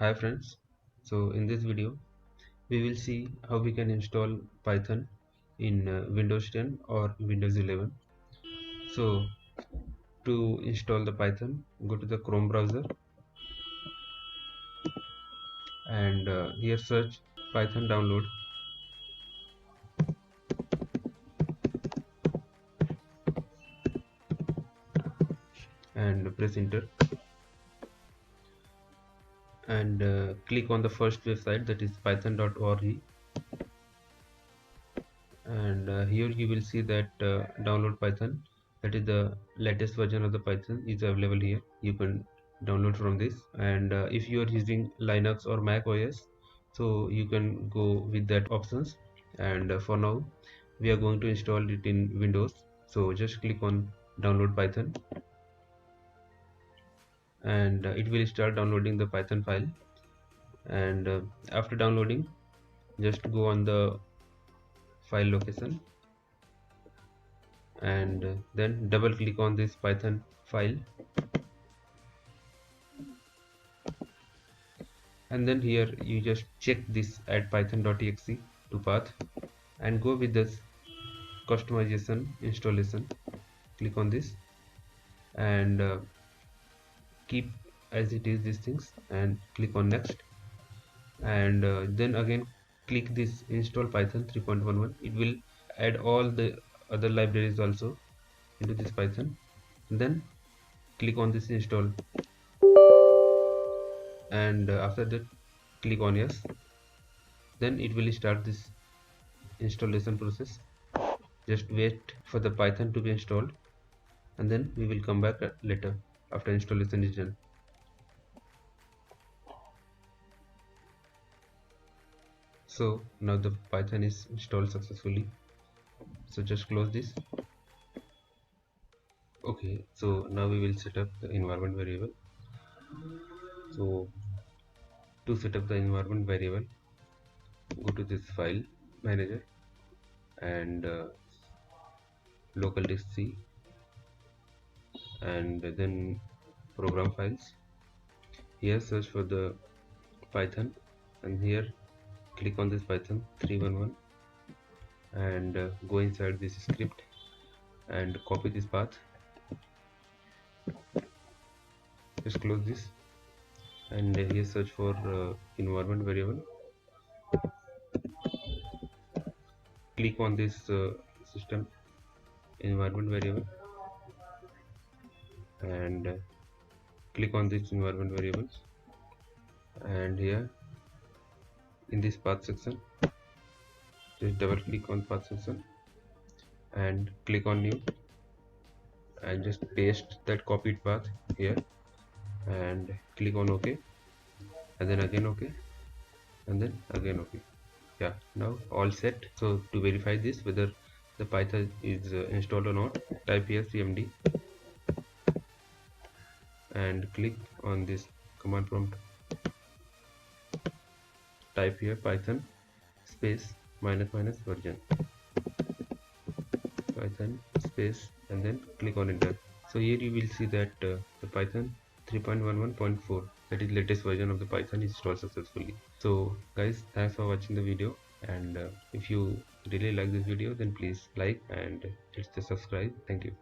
Hi friends, so in this video we will see how we can install Python in Windows 10 or Windows 11. So to install the Python, go to the Chrome browser and here search Python download and press enter and click on the first website, that is python.org, and here you will see that download Python, that is the latest version of the Python is available here. You can download from this, and if you are using Linux or Mac OS, so you can go with that options, and for now we are going to install it in Windows. So just click on download Python and it will start downloading the Python file, and after downloading just go on the file location and then double click on this Python file, and then here you just check this add python.exe to path and go with this customization installation. Click on this and keep as it is these things and click on next, and then again click this install Python 3.11. it will add all the other libraries also into this Python. Then click on this install, and after that click on yes. Then it will start this installation process. Just wait for the Python to be installed and then we will come back later after installation is done. So now the Python is installed successfully, so just close this. Okay, so now we will set up the environment variable. So to set up the environment variable, go to this file manager and local disk C, and then program files. Here search for the Python and here click on this Python 311 and go inside this script and copy this path. Just close this and here search for environment variable. Click on this system environment variable and click on this environment variables, and here in this path section just double click on path section and click on new and just paste that copied path here and click on OK, and then again OK, and then again OK. Yeah, now all set. So to verify this whether the Python is installed or not, type here cmd and click on this command prompt, type here python space -- version, Python space, and then click on enter. So here you will see that the Python 3.11.4, that is latest version of the Python, is installed successfully. So guys, thanks for watching the video, and if you really like this video then please like and hit the subscribe. Thank you.